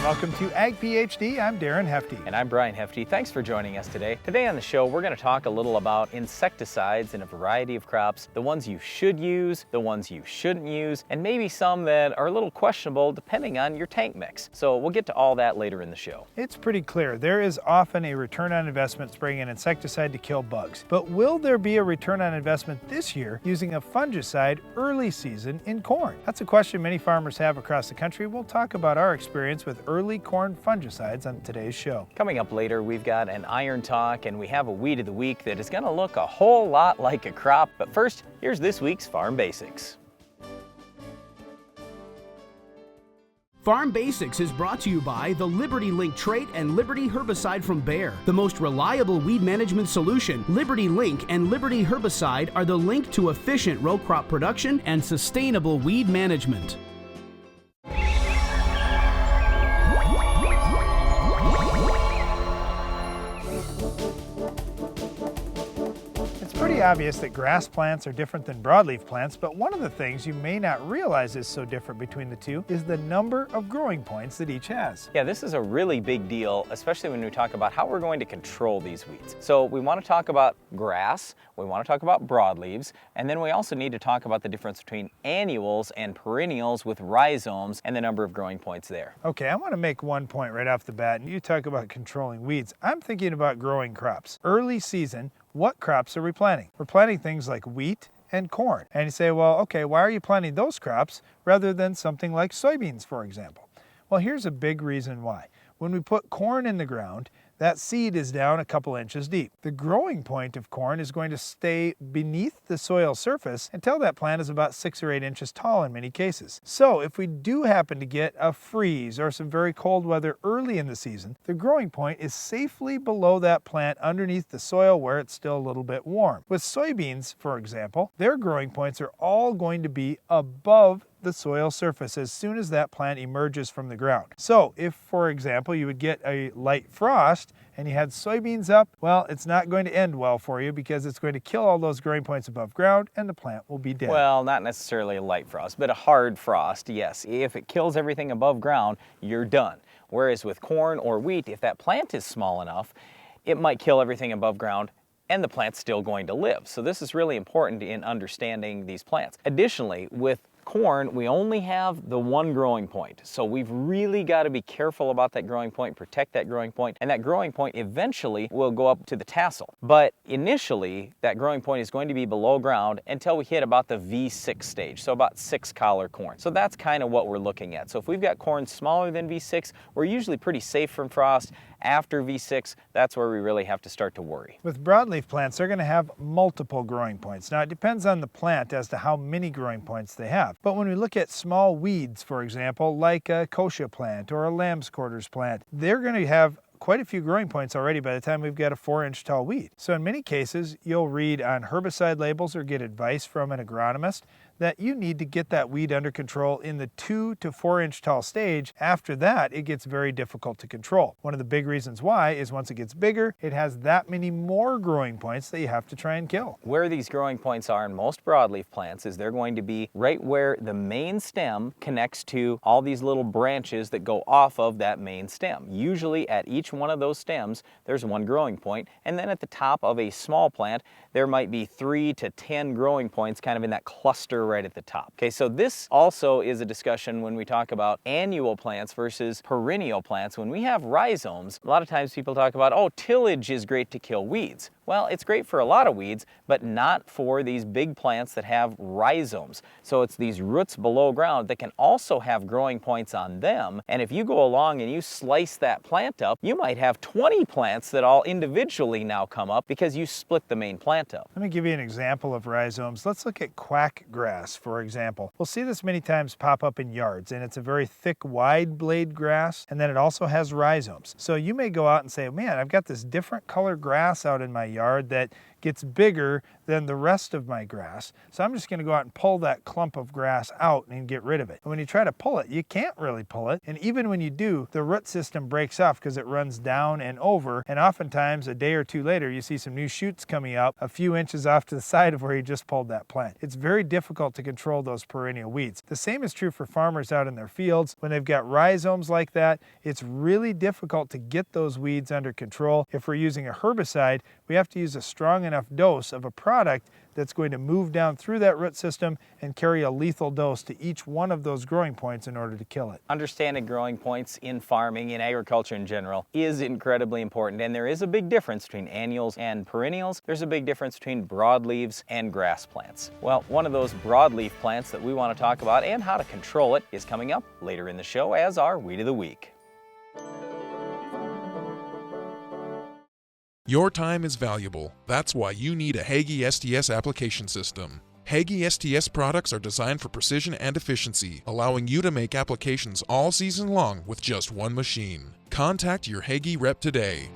Welcome to Ag PhD. I'm Darren Hefty. And I'm Brian Hefty. Thanks for joining us today. Today on the show, we're going to talk a little about insecticides in a variety of crops, the ones you should use, the ones you shouldn't use, and maybe some that are a little questionable depending on your tank mix. So we'll get to all that later in the show. It's pretty clear there is often a return on investment spraying an insecticide to kill bugs. But will there be a return on investment this year using a fungicide early season in corn? That's a question many farmers have across the country. We'll talk about our experience with early corn fungicides on today's show. Coming up later, we've got an iron talk and we have a weed of the week that is going to look a whole lot like a crop. But first, here's this week's Farm Basics. Farm Basics is brought to you by the Liberty Link trait and Liberty herbicide from Bayer. The most reliable weed management solution, Liberty Link and Liberty herbicide are the link to efficient row crop production and sustainable weed management. It's pretty obvious that grass plants are different than broadleaf plants, but one of the things you may not realize is so different between the two is the number of growing points that each has. Yeah, this is a really big deal, especially when we talk about how we're going to control these weeds. So we want to talk about grass, we want to talk about broadleaves, and then we also need to talk about the difference between annuals and perennials with rhizomes and the number of growing points there. Okay, I want to make one point right off the bat, and you talk about controlling weeds. I'm thinking about growing crops. Early season, what crops are we planting? We're planting things like wheat and corn. And you say, well, okay, why are you planting those crops rather than something like soybeans, for example? Well, here's a big reason why. When we put corn in the ground, that seed is down a couple inches deep. The growing point of corn is going to stay beneath the soil surface until that plant is about 6 or 8 inches tall in many cases. So if we do happen to get a freeze or some very cold weather early in the season, the growing point is safely below that plant underneath the soil where it's still a little bit warm. With soybeans, for example, their growing points are all going to be above the soil surface as soon as that plant emerges from the ground. So if, for example, you would get a light frost and you had soybeans up, well, it's not going to end well for you because it's going to kill all those growing points above ground and the plant will be dead. Well, not necessarily a light frost, but a hard frost, yes. If it kills everything above ground, you're done. Whereas with corn or wheat, if that plant is small enough, it might kill everything above ground and the plant's still going to live. So this is really important in understanding these plants. Additionally, with corn, we only have the one growing point. So we've really got to be careful about that growing point, protect that growing point, and that growing point eventually will go up to the tassel. But initially, that growing point is going to be below ground until we hit about the V6 stage, so about 6 collar corn. So that's kind of what we're looking at. So if we've got corn smaller than V6, we're usually pretty safe from frost. After V6, that's where we really have to start to worry. With broadleaf plants, they're going to have multiple growing points. Now, it depends on the plant as to how many growing points they have. But when we look at small weeds, for example, like a kochia plant or a lamb's quarters plant, they're going to have quite a few growing points already by the time we've got a 4-inch tall weed. So in many cases, you'll read on herbicide labels or get advice from an agronomist that you need to get that weed under control in the 2 to 4 inch tall stage. After that, it gets very difficult to control. One of the big reasons why is once it gets bigger, it has that many more growing points that you have to try and kill. Where these growing points are in most broadleaf plants is they're going to be right where the main stem connects to all these little branches that go off of that main stem. Usually at each one of those stems, there's one growing point, and then at the top of a small plant, there might be 3 to 10 growing points kind of in that cluster right at the top. Okay, so this also is a discussion when we talk about annual plants versus perennial plants. When we have rhizomes, a lot of times people talk about, oh, tillage is great to kill weeds. Well, it's great for a lot of weeds, but not for these big plants that have rhizomes. So it's these roots below ground that can also have growing points on them. And if you go along and you slice that plant up, you might have 20 plants that all individually now come up because you split the main plant up. Let me give you an example of rhizomes. Let's look at quack grass, for example. We'll see this many times pop up in yards, and it's a very thick, wide blade grass, and then it also has rhizomes. So you may go out and say, man, I've got this different color grass out in my yard that gets bigger than the rest of my grass. So I'm just going to go out and pull that clump of grass out and get rid of it. And when you try to pull it, you can't really pull it. And even when you do, the root system breaks off because it runs down and over. And oftentimes a day or two later, you see some new shoots coming up a few inches off to the side of where you just pulled that plant. It's very difficult to control those perennial weeds. The same is true for farmers out in their fields. When they've got rhizomes like that, it's really difficult to get those weeds under control. If we're using a herbicide, we have to use a strong enough dose of a product that's going to move down through that root system and carry a lethal dose to each one of those growing points in order to kill it. Understanding growing points in farming, in agriculture in general, is incredibly important, and there is a big difference between annuals and perennials. There's a big difference between broadleaves and grass plants. Well, one of those broadleaf plants that we want to talk about and how to control it is coming up later in the show as our Weed of the Week. Your time is valuable. That's why you need a Hagie STS application system. Hagie STS products are designed for precision and efficiency, allowing you to make applications all season long with just one machine. Contact your Hagie rep today.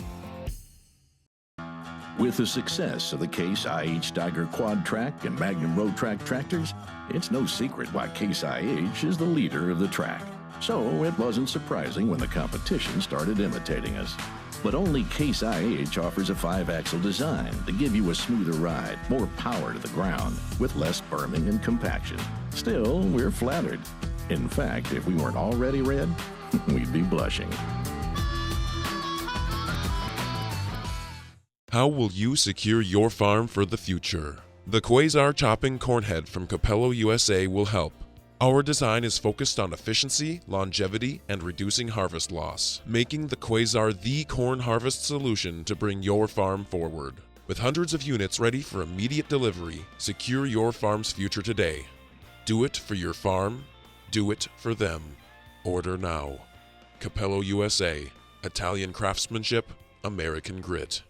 With the success of the Case IH Steiger Quad Track and Magnum Road Track tractors, it's no secret why Case IH is the leader of the track. So it wasn't surprising when the competition started imitating us. But only Case IH offers a 5-axle design to give you a smoother ride, more power to the ground, with less berming and compaction. Still, we're flattered. In fact, if we weren't already red, we'd be blushing. How will you secure your farm for the future? The Quasar Chopping Cornhead from Capello USA will help. Our design is focused on efficiency, longevity, and reducing harvest loss, making the Quasar the corn harvest solution to bring your farm forward. With hundreds of units ready for immediate delivery, secure your farm's future today. Do it for your farm. Do it for them. Order now. Capello USA. Italian craftsmanship, American grit.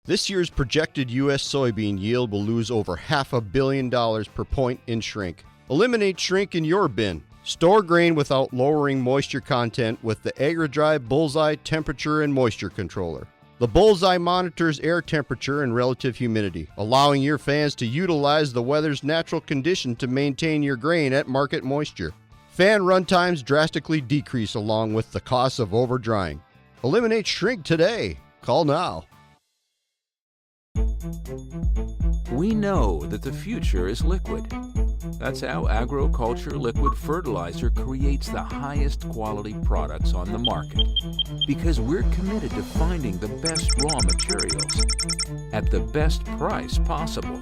This year's projected U.S. soybean yield will lose over $500 million per point in shrink. Eliminate shrink in your bin. Store grain without lowering moisture content with the AgriDrive Bullseye Temperature and Moisture Controller. The Bullseye monitors air temperature and relative humidity, allowing your fans to utilize the weather's natural condition to maintain your grain at market moisture. Fan run times drastically decrease along with the cost of overdrying. Eliminate shrink today. Call now. We know that the future is liquid. That's how agriculture liquid fertilizer creates the highest quality products on the market. Because we're committed to finding the best raw materials at the best price possible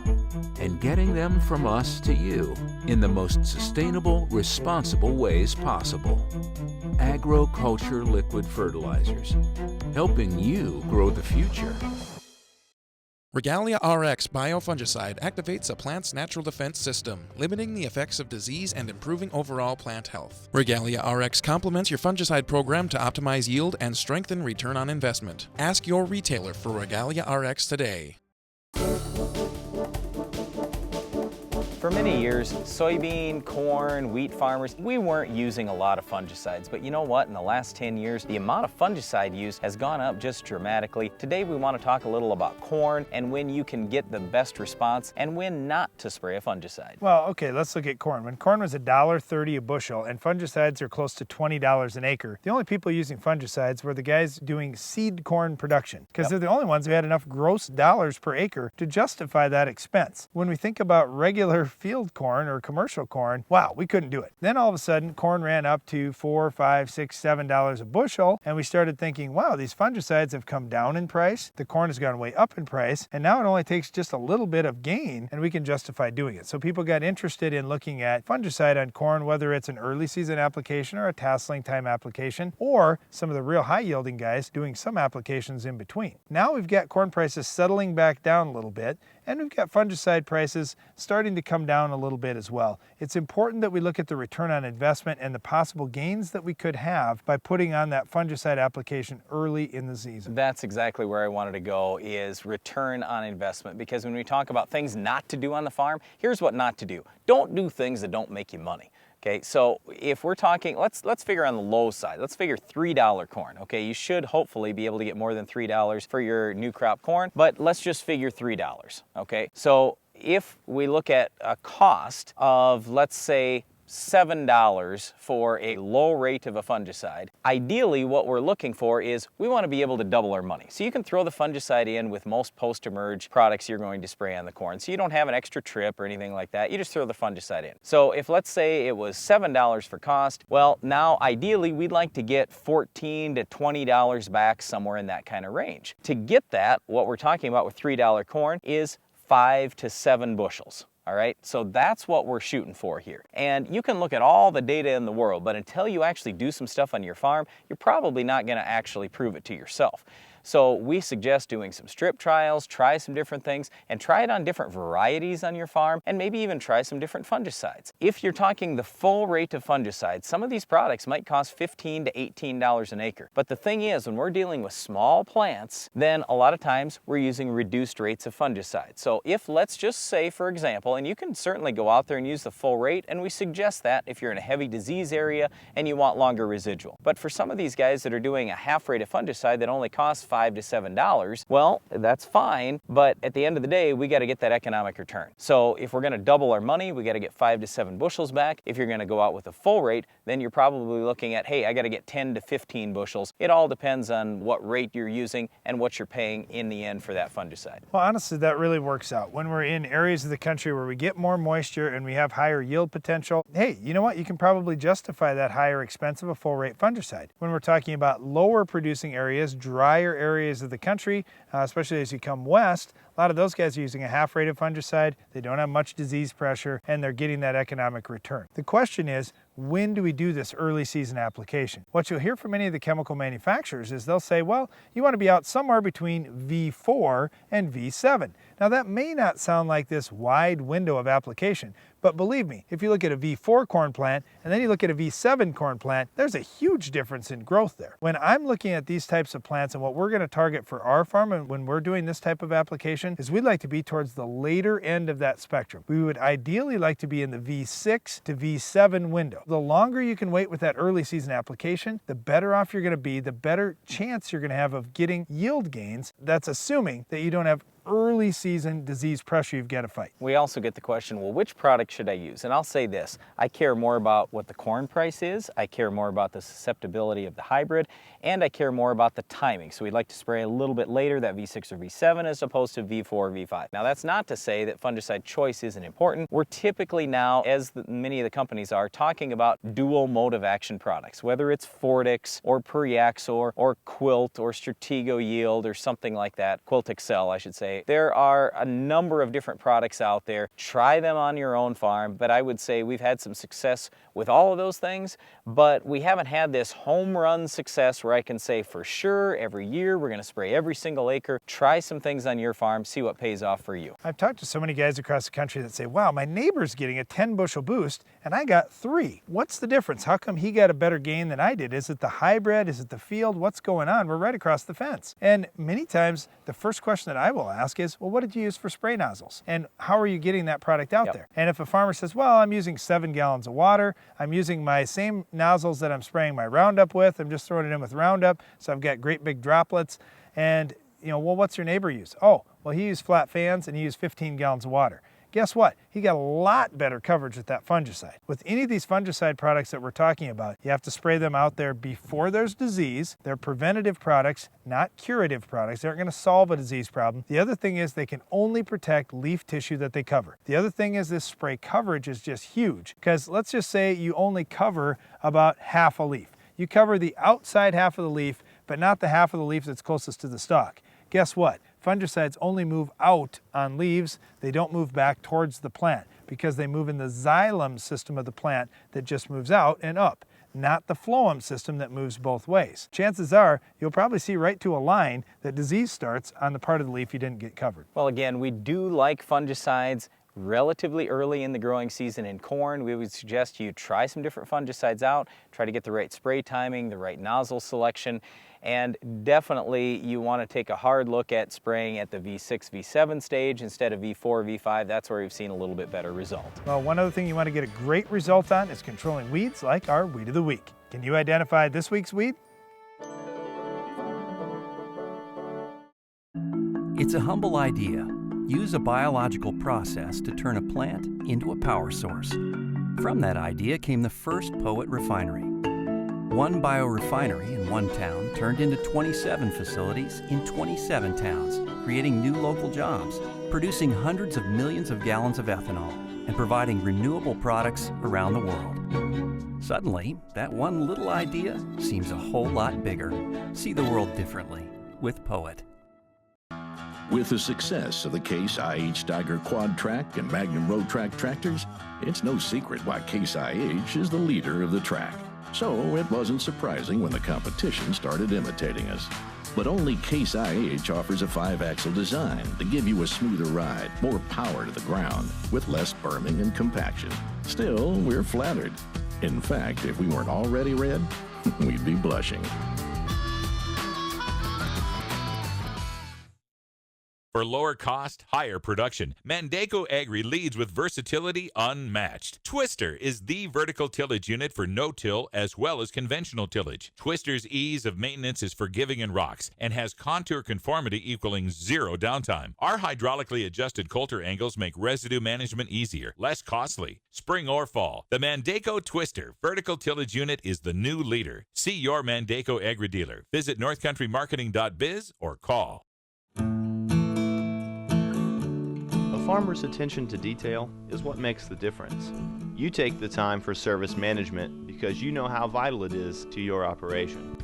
and getting them from us to you in the most sustainable, responsible ways possible. Agriculture liquid fertilizers, helping you grow the future. Regalia RX biofungicide activates a plant's natural defense system, limiting the effects of disease and improving overall plant health. Regalia RX complements your fungicide program to optimize yield and strengthen return on investment. Ask your retailer for Regalia RX today. For many years, soybean, corn, wheat farmers, we weren't using a lot of fungicides. But you know what? In the last 10 years, the amount of fungicide use has gone up just dramatically. Today, we want to talk a little about corn and when you can get the best response and when not to spray a fungicide. Well, okay, let's look at corn. When corn was $1.30 a bushel and fungicides are close to $20 an acre, the only people using fungicides were the guys doing seed corn production because they're the only ones who had enough gross dollars per acre to justify that expense. When we think about regular field corn or commercial corn, wow, we couldn't do it. Then all of a sudden, corn ran up to $4, $5, $6, $7 a bushel, and we started thinking, wow, these fungicides have come down in price, the corn has gone way up in price, and now it only takes just a little bit of gain, and we can justify doing it. So people got interested in looking at fungicide on corn, whether it's an early season application or a tasseling time application, or some of the real high yielding guys doing some applications in between. Now we've got corn prices settling back down a little bit, and we've got fungicide prices starting to come down a little bit as well. It's important that we look at the return on investment and the possible gains that we could have by putting on that fungicide application early in the season. That's exactly where I wanted to go, is return on investment. Because when we talk about things not to do on the farm, here's what not to do. Don't do things that don't make you money. Okay, so if we're talking, let's figure on the low side. Let's figure $3 corn. Okay, you should hopefully be able to get more than $3 for your new crop corn, but let's just figure $3. Okay, so if we look at a cost of, let's say, $7 for a low rate of a fungicide. Ideally, what we're looking for is we want to be able to double our money. So you can throw the fungicide in with most post-emerge products you're going to spray on the corn. So you don't have an extra trip or anything like that. You just throw the fungicide in. So if, let's say, it was $7 for cost, well, now ideally we'd like to get $14 to $20 back, somewhere in that kind of range. To get that, what we're talking about with $3 corn is 5 to 7 bushels. All right, so that's what we're shooting for here. And you can look at all the data in the world, but until you actually do some stuff on your farm, you're probably not going to actually prove it to yourself. So we suggest doing some strip trials, try some different things, and try it on different varieties on your farm, and maybe even try some different fungicides. If you're talking the full rate of fungicides, some of these products might cost $15 to $18 an acre. But the thing is, when we're dealing with small plants, then a lot of times we're using reduced rates of fungicides. So if, let's just say, for example, and you can certainly go out there and use the full rate, and we suggest that if you're in a heavy disease area and you want longer residual. But for some of these guys that are doing a half rate of fungicide that only costs $5 to $7, well, that's fine, but at the end of the day, we got to get that economic return. So if we're going to double our money, we got to get 5 to 7 bushels back. If you're going to go out with a full rate, then you're probably looking at, hey, I got to get 10 to 15 bushels. It all depends on what rate you're using and what you're paying in the end for that fungicide. Well, honestly, that really works out. When we're in areas of the country where we get more moisture and we have higher yield potential, hey, you know what? You can probably justify that higher expense of a full rate fungicide. When we're talking about lower producing areas, drier areas of the country, especially as you come west, a lot of those guys are using a half rate of fungicide. They don't have much disease pressure and they're getting that economic return. The question is, when do we do this early season application? What you'll hear from many of the chemical manufacturers is they'll say, well, you want to be out somewhere between V4 and V7. Now that may not sound like this wide window of application, but believe me, if you look at a V4 corn plant and then you look at a V7 corn plant, there's a huge difference in growth there. When I'm looking at these types of plants and what we're going to target for our farm and when we're doing this type of application is we'd like to be towards the later end of that spectrum. We would ideally like to be in the V6 to V7 window. The longer you can wait with that early season application, the better off you're going to be, the better chance you're going to have of getting yield gains. That's assuming that you don't have early season disease pressure you've got to fight. We also get the question, well, which product should I use? And I'll say this, I care more about what the corn price is, I care more about the susceptibility of the hybrid, and I care more about the timing. So we'd like to spray a little bit later, that V6 or V7, as opposed to V4 or V5. Now that's not to say that fungicide choice isn't important. We're typically now, as many of the companies are, talking about dual mode of action products, whether it's Fortix or Periaxor or Quilt or Stratego Yield or something like that, Quilt Excel I should say. There are a number of different products out there. Try them on your own farm, but I would say we've had some success with all of those things, but we haven't had this home run success where I can say for sure every year we're going to spray every single acre. Try some things on your farm, see what pays off for you. I've talked to so many guys across the country that say, wow, my neighbor's getting a 10 bushel boost and I got 3. What's the difference? How come he got a better gain than I did? Is it the hybrid? Is it the field? What's going on? We're right across the fence. And many times the first question that I will ask is, well, what did you use for spray nozzles? And how are you getting that product out there? And if a farmer says, well, I'm using 7 gallons of water, I'm using my same nozzles that I'm spraying my Roundup with, I'm just throwing it in with Roundup, so I've got great big droplets. And, you know, well, what's your neighbor use? Oh, well, he used flat fans and he used 15 gallons of water. Guess what? He got a lot better coverage with that fungicide. With any of these fungicide products that we're talking about, you have to spray them out there before there's disease. They're preventative products, not curative products. They aren't going to solve a disease problem. The other thing is they can only protect leaf tissue that they cover. The other thing is this spray coverage is just huge because let's just say you only cover about half a leaf. You cover the outside half of the leaf, but not the half of the leaf that's closest to the stalk. Guess what? Fungicides only move out on leaves. They don't move back towards the plant because they move in the xylem system of the plant that just moves out and up, not the phloem system that moves both ways. Chances are you'll probably see right to a line that disease starts on the part of the leaf you didn't get covered. Well, again, we do like fungicides. relatively early in the growing season in corn, we would suggest you try some different fungicides out, try to get the right spray timing, the right nozzle selection, and definitely you want to take a hard look at spraying at the V6, V7 stage instead of V4, V5. That's where we've seen a little bit better result. Well, one other thing you want to get a great result on is controlling weeds like our Weed of the Week. Can you identify this week's weed? It's a humble idea. Use a biological process to turn a plant into a power source. From that idea came the first Poet Refinery. One biorefinery in one town turned into 27 facilities in 27 towns, creating new local jobs, producing hundreds of millions of gallons of ethanol, and providing renewable products around the world. Suddenly, that one little idea seems a whole lot bigger. See the world differently with Poet. With the success of the Case IH Steiger Quad Track and Magnum Road Track tractors, it's no secret why Case IH is the leader of the track. So it wasn't surprising when the competition started imitating us. But only Case IH offers a 5-axle design to give you a smoother ride, more power to the ground, with less berming and compaction. Still, we're flattered. In fact, if we weren't already red, we'd be blushing. For lower cost, higher production, Mandaco Agri leads with versatility unmatched. Twister is the vertical tillage unit for no-till as well as conventional tillage. Twister's ease of maintenance is forgiving in rocks and has contour conformity equaling 0 downtime. Our hydraulically adjusted coulter angles make residue management easier, less costly. Spring or fall, the Mandaco Twister vertical tillage unit is the new leader. See your Mandaco Agri dealer. Visit northcountrymarketing.biz or call. A farmer's attention to detail is what makes the difference. You take the time for service management because you know how vital it is to your operation.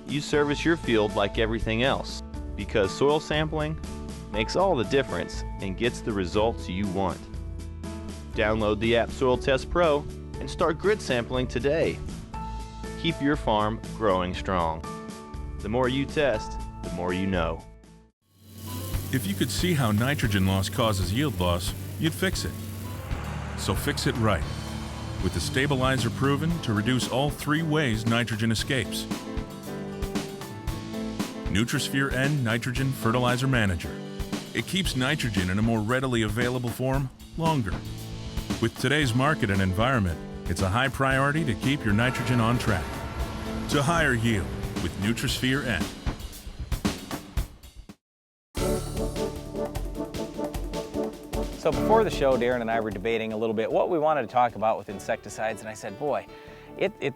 You service your field like everything else because soil sampling makes all the difference and gets the results you want. Download the app Soil Test Pro and start grid sampling today. Keep your farm growing strong. The more you test, the more you know. If you could see how nitrogen loss causes yield loss, you'd fix it. So fix it right, with the stabilizer proven to reduce all 3 ways nitrogen escapes. Nutrisphere N Nitrogen Fertilizer Manager. It keeps nitrogen in a more readily available form longer. With today's market and environment, it's a high priority to keep your nitrogen on track. To higher yield with Nutrisphere N. So before the show, Darren and I were debating a little bit what we wanted to talk about with insecticides, and I said, boy,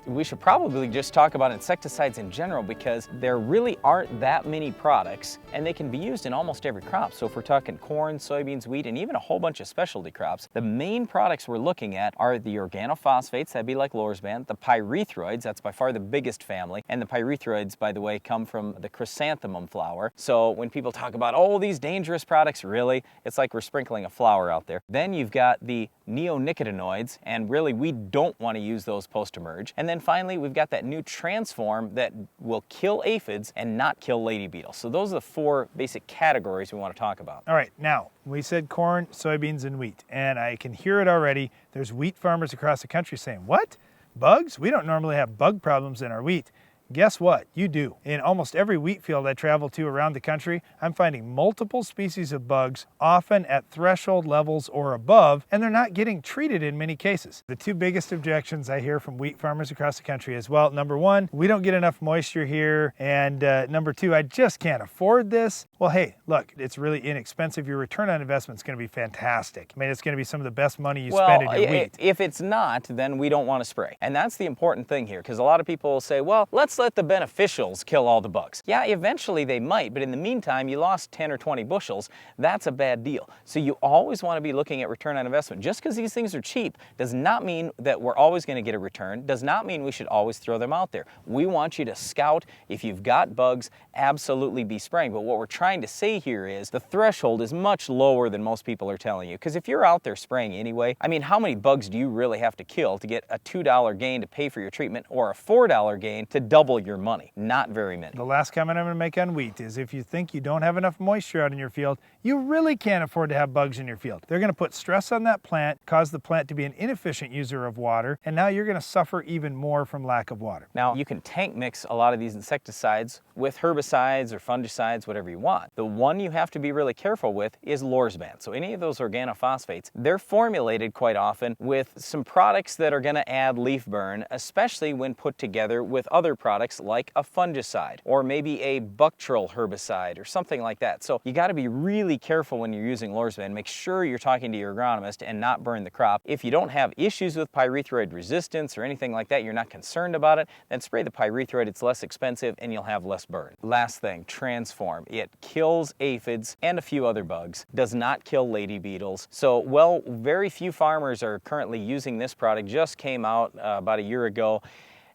we should probably just talk about insecticides in general because there really aren't that many products and they can be used in almost every crop. So if we're talking corn, soybeans, wheat, and even a whole bunch of specialty crops, the main products we're looking at are the organophosphates, that'd be like Lorsban, the pyrethroids, that's by far the biggest family, and the pyrethroids, by the way, come from the chrysanthemum flower. So when people talk about, oh, these dangerous products, really, it's like we're sprinkling a flower out there. Then you've got the neonicotinoids, and really we don't want to use those post-emerge. And then finally, we've got that new transform that will kill aphids and not kill lady beetles. So those are the 4 basic categories we want to talk about. All right, now, we said corn, soybeans, and wheat, and I can hear it already. There's wheat farmers across the country saying, what? Bugs? We don't normally have bug problems in our wheat. Guess what? You do. In almost every wheat field I travel to around the country, I'm finding multiple species of bugs, often at threshold levels or above, and they're not getting treated in many cases. The 2 biggest objections I hear from wheat farmers across the country is, well, number 1, we don't get enough moisture here, and number 2, I just can't afford this. Well, hey, look, it's really inexpensive. Your return on investment is going to be fantastic. I mean, it's going to be some of the best money you spend in your wheat. If it's not, then we don't want to spray. And that's the important thing here, because a lot of people will say, well, let's let the beneficials kill all the bugs. Yeah, eventually they might, but in the meantime, you lost 10 or 20 bushels. That's a bad deal. So you always want to be looking at return on investment. Just because these things are cheap does not mean that we're always going to get a return, does not mean we should always throw them out there. We want you to scout. If you've got bugs, absolutely be spraying. But what we're trying to say here is the threshold is much lower than most people are telling you. Because if you're out there spraying anyway, I mean, how many bugs do you really have to kill to get a $2 gain to pay for your treatment or a $4 gain to double double your money. Not very many. The last comment I'm going to make on wheat is if you think you don't have enough moisture out in your field, you really can't afford to have bugs in your field. They're going to put stress on that plant, cause the plant to be an inefficient user of water, and now you're going to suffer even more from lack of water. Now, you can tank mix a lot of these insecticides with herbicides or fungicides, whatever you want. The one you have to be really careful with is lorsban. So any of those organophosphates, they're formulated quite often with some products that are going to add leaf burn, especially when put together with other products like a fungicide or maybe a Buctril herbicide or something like that. So you got to be really careful when you're using lorsban. Make sure you're talking to your agronomist and not burn the crop. If you don't have issues with pyrethroid resistance or anything like that, you're not concerned about it, then spray the pyrethroid. It's less expensive and you'll have less burn. Last thing, Transform. It kills aphids and a few other bugs. Does not kill lady beetles. So, well, very few farmers are currently using this product. Just came out about a year ago.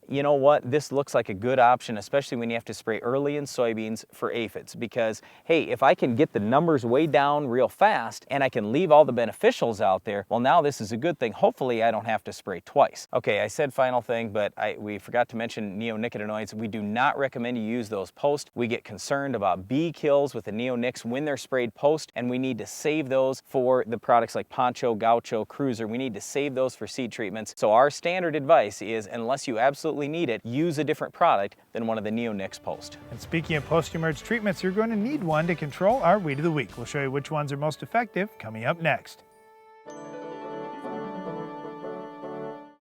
You know what, this looks like a good option, especially when you have to spray early in soybeans for aphids, because hey, if I can get the numbers way down real fast and I can leave all the beneficials out there, well, now this is a good thing. Hopefully I don't have to spray twice. Okay, I said final thing, but we forgot to mention neonicotinoids. We do not recommend you use those post. We get concerned about bee kills with the neonics when they're sprayed post, and we need to save those for the products like Poncho, Gaucho, Cruiser. We need to save those for seed treatments. So our standard advice is, unless you absolutely need it, use a different product than one of the neonics post. And speaking of post-emerge treatments, you're going to need one to control our weed of the week. We'll show you which ones are most effective coming up next.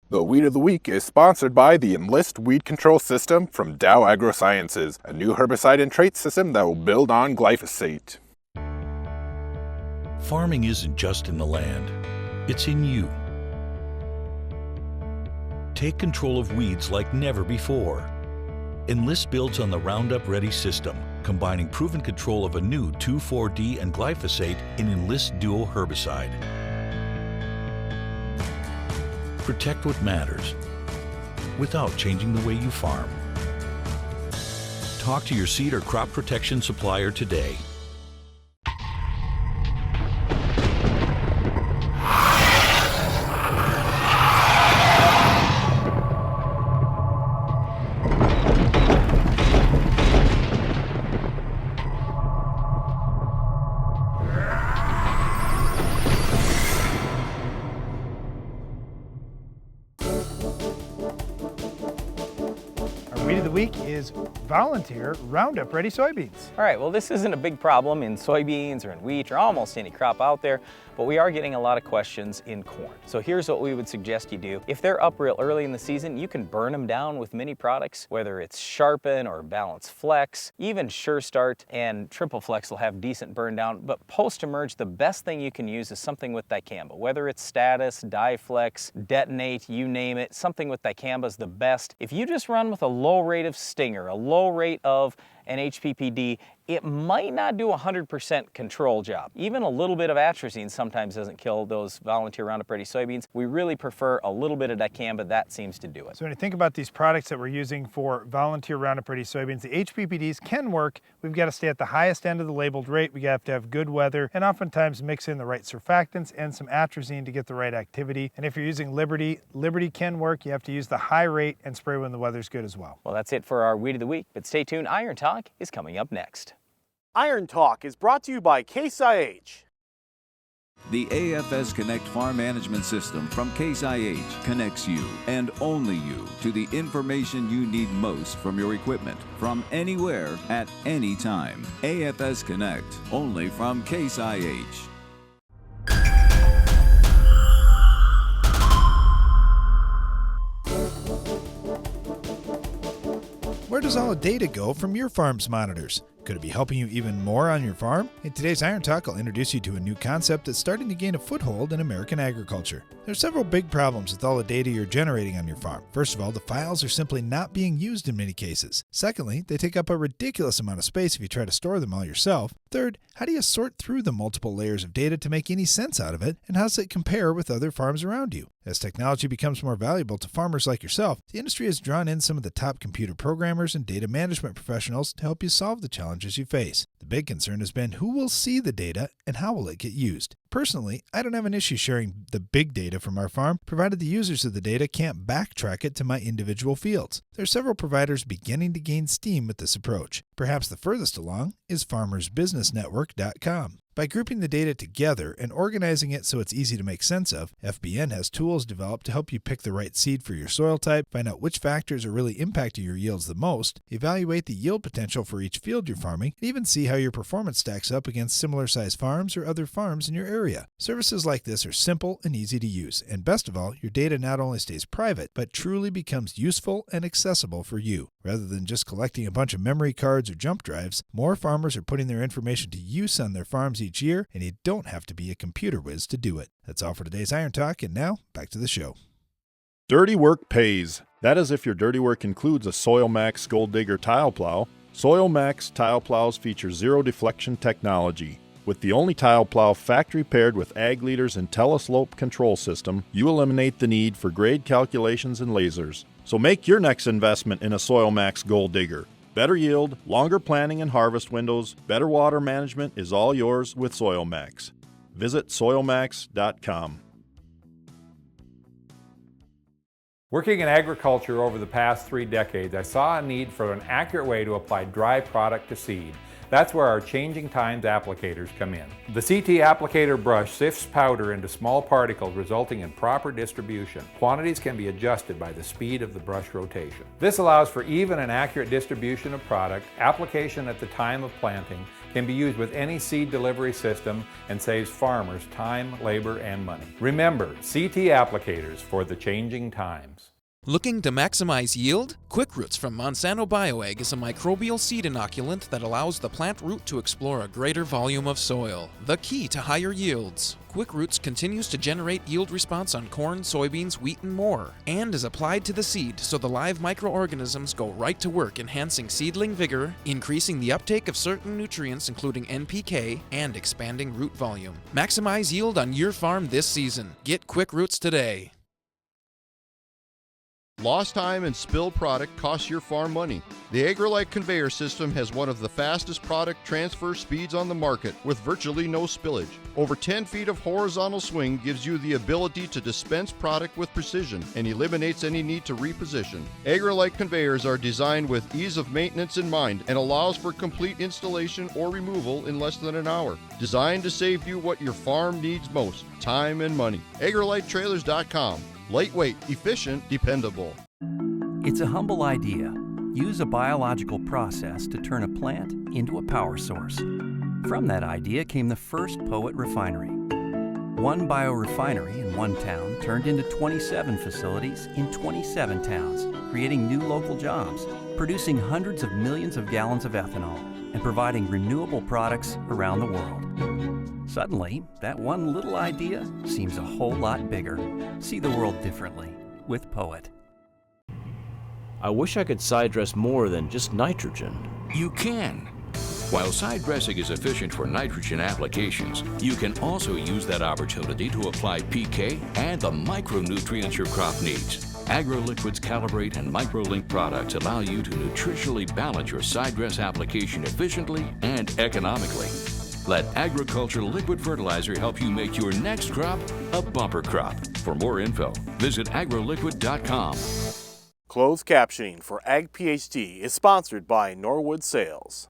The Weed of the Week is sponsored by the Enlist Weed Control System from Dow AgroSciences, a new herbicide and trait system that will build on glyphosate. Farming isn't just in the land, it's in you. Take control of weeds like never before. Enlist builds on the Roundup Ready system, combining proven control of a new 2,4-D and glyphosate in Enlist Duo herbicide. Protect what matters without changing the way you farm. Talk to your seed or crop protection supplier today. Weed of the week is volunteer Roundup Ready soybeans. All right, well, this isn't a big problem in soybeans or in wheat or almost any crop out there, but we are getting a lot of questions in corn. So here's what we would suggest you do. If they're up real early in the season, you can burn them down with many products, whether it's Sharpen or Balance Flex. Even Sure Start and Triple Flex will have decent burn down, but post-emerge, the best thing you can use is something with dicamba. Whether it's Status, Diflex, Detonate, you name it, something with dicamba is the best. If you just run with a low rate of stinger, a low rate of an HPPD, it might not do a 100% control job. Even a little bit of atrazine sometimes doesn't kill those volunteer Roundup Ready soybeans. We really prefer a little bit of dicamba. That seems to do it. So when you think about these products that we're using for volunteer Roundup Ready soybeans, the HPPDs can work. We've got to stay at the highest end of the labeled rate. We have to have good weather and oftentimes mix in the right surfactants and some atrazine to get the right activity. And if you're using Liberty can work. You have to use the high rate and spray when the weather's good as well. Well, that's it for our Weed of the Week, but stay tuned. Iron Talk is coming up next. Iron Talk is brought to you by Case IH. The AFS Connect Farm Management System from Case IH connects you, and only you, to the information you need most from your equipment, from anywhere, at any time. AFS Connect, only from Case IH. Where does all the data go from your farm's monitors? Could it be helping you even more on your farm? In today's Iron Talk, I'll introduce you to a new concept that's starting to gain a foothold in American agriculture. There's several big problems with all the data you're generating on your farm. First of all, the files are simply not being used in many cases. Secondly, they take up a ridiculous amount of space if you try to store them all yourself. Third, how do you sort through the multiple layers of data to make any sense out of it? And how does it compare with other farms around you? As technology becomes more valuable to farmers like yourself, the industry has drawn in some of the top computer programmers and data management professionals to help you solve the challenges challenges you face. The big concern has been who will see the data and how will it get used. Personally, I don't have an issue sharing the big data from our farm, provided the users of the data can't backtrack it to my individual fields. There are several providers beginning to gain steam with this approach. Perhaps the furthest along is farmersbusinessnetwork.com. By grouping the data together and organizing it so it's easy to make sense of, FBN has tools developed to help you pick the right seed for your soil type, find out which factors are really impacting your yields the most, evaluate the yield potential for each field you're farming, and even see how your performance stacks up against similar-sized farms or other farms in your area. Services like this are simple and easy to use, and best of all, your data not only stays private, but truly becomes useful and accessible for you. Rather than just collecting a bunch of memory cards or jump drives, more farmers are putting their information to use on their farms each year, and you don't have to be a computer whiz to do it. That's all for today's Iron Talk, and now, back to the show. Dirty work pays. That is if your dirty work includes a Soil Max Gold Digger tile plow. Soil Max tile plows feature zero deflection technology. With the only tile plow factory paired with AgLite's IntelliSlope control system, you eliminate the need for grade calculations and lasers. So make your next investment in a Soil Max Gold Digger. Better yield, longer planting and harvest windows, better water management is all yours with Soil Max. Visit soilmax.com. Working in agriculture over the past 3 decades, I saw a need for an accurate way to apply dry product to seed. That's where our Changing Times applicators come in. The CT applicator brush sifts powder into small particles, resulting in proper distribution. Quantities can be adjusted by the speed of the brush rotation. This allows for even and accurate distribution of product. Application at the time of planting can be used with any seed delivery system and saves farmers time, labor, and money. Remember, CT applicators for the changing times. Looking to maximize yield? QuickRoots from Monsanto Bioag is a microbial seed inoculant that allows the plant root to explore a greater volume of soil, the key to higher yields. QuickRoots continues to generate yield response on corn, soybeans, wheat, and more, and is applied to the seed so the live microorganisms go right to work enhancing seedling vigor, increasing the uptake of certain nutrients including NPK, and expanding root volume. Maximize yield on your farm this season. Get QuickRoots today. Lost time and spilled product costs your farm money. The AgriLite Conveyor system has one of the fastest product transfer speeds on the market with virtually no spillage. Over 10 feet of horizontal swing gives you the ability to dispense product with precision and eliminates any need to reposition. AgriLite Conveyors are designed with ease of maintenance in mind and allows for complete installation or removal in less than an hour. Designed to save you what your farm needs most, time and money. AgriLiteTrailers.com. Lightweight, efficient, dependable. It's a humble idea. Use a biological process to turn a plant into a power source. From that idea came the first POET refinery. One biorefinery in one town turned into 27 facilities in 27 towns, creating new local jobs, producing hundreds of millions of gallons of ethanol, and providing renewable products around the world. Suddenly, that one little idea seems a whole lot bigger. See the world differently with POET. I wish I could side dress more than just nitrogen. You can. While side dressing is efficient for nitrogen applications, you can also use that opportunity to apply PK and the micronutrients your crop needs. AgroLiquid's Calibrate and MicroLink products allow you to nutritionally balance your side dress application efficiently and economically. Let Agriculture Liquid Fertilizer help you make your next crop a bumper crop. For more info, visit agroliquid.com. Closed captioning for Ag PhD is sponsored by Norwood Sales.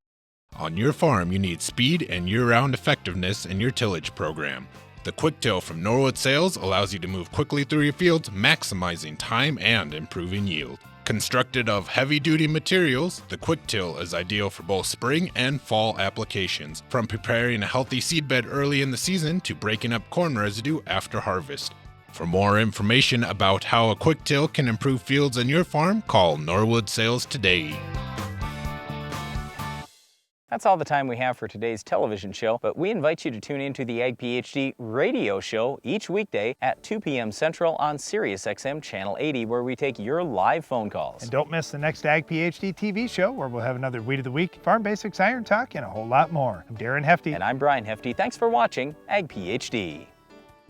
On your farm, you need speed and year-round effectiveness in your tillage program. The Quick Till from Norwood Sales allows you to move quickly through your fields, maximizing time and improving yield. Constructed of heavy-duty materials, the Quick Till is ideal for both spring and fall applications, from preparing a healthy seedbed early in the season to breaking up corn residue after harvest. For more information about how a Quick Till can improve fields on your farm, call Norwood Sales today. That's all the time we have for today's television show, but we invite you to tune in to the Ag PhD radio show each weekday at 2 p.m. Central on SiriusXM Channel 80, where we take your live phone calls. And don't miss the next Ag PhD TV show, where we'll have another Weed of the Week, Farm Basics Iron Talk, and a whole lot more. I'm Darren Hefty. And I'm Brian Hefty. Thanks for watching Ag PhD.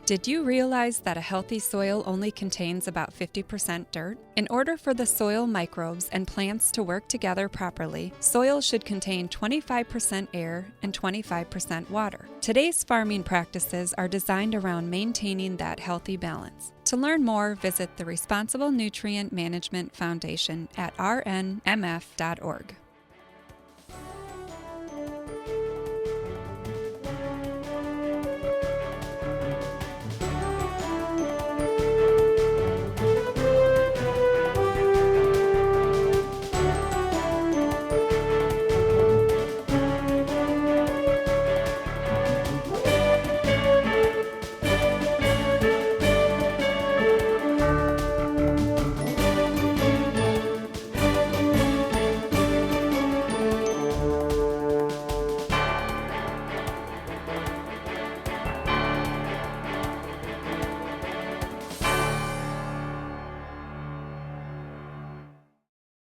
Did you realize that a healthy soil only contains about 50% dirt? In order for the soil microbes and plants to work together properly, soil should contain 25% air and 25% water. Today's farming practices are designed around maintaining that healthy balance. To learn more, visit the Responsible Nutrient Management Foundation at rnmf.org.